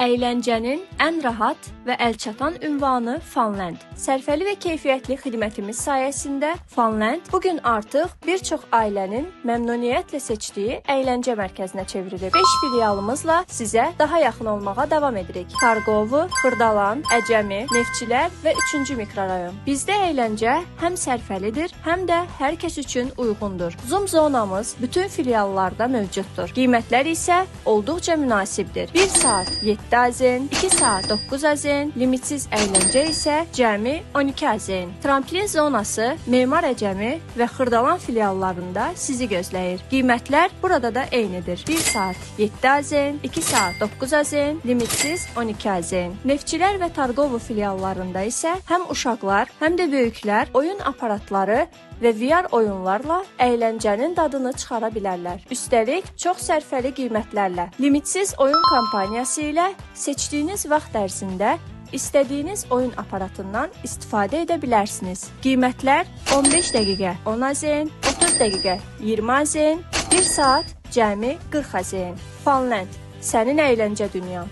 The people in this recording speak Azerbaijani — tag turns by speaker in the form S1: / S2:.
S1: Əyləncənin ən rahat və əlçatan ünvanı Funland. Sərfəli və keyfiyyətli xidmətimiz sayəsində Funland bugün artıq bir çox ailənin məmnuniyyətlə seçdiyi əyləncə mərkəzinə çevrilib. 5 filialımızla sizə daha yaxın olmağa davam edirik. Targovu, Xırdalan, Əcəmi, Neftçilər və 3-cü mikrorayon. Bizdə əyləncə həm sərfəlidir, həm də hər kəs üçün uyğundur. Zoom zonamız bütün filiallarda mövcuddur. Qiymətlər isə olduqca münasibdir. 1 saat 7 AZN, 2 saat 9 AZN, limitsiz əyləncə isə cəmi 12 AZN. Tramplin zonası Memar Əcəmi və Xırdalan filiallarında sizi gözləyir. Qiymətlər burada da eynidir. 1 saat 7 AZN, 2 saat 9 AZN, limitsiz 12 AZN. Neftçilər və Targovu filiallarında isə həm uşaqlar, həm də böyüklər oyun aparatları və VR oyunlarla əyləncənin dadını çıxara bilərlər. Üstəlik, çox sərfəli qiymətlərlə. Limitsiz oyun kampaniyası ilə seçdiyiniz vaxt ərzində istədiyiniz oyun aparatından istifadə edə bilərsiniz. Qiymətlər 15 dəqiqə 10 AZN, 30 dəqiqə 20 AZN, 1 saat cəmi 40 AZN. Funland, sənin əyləncə dünyan.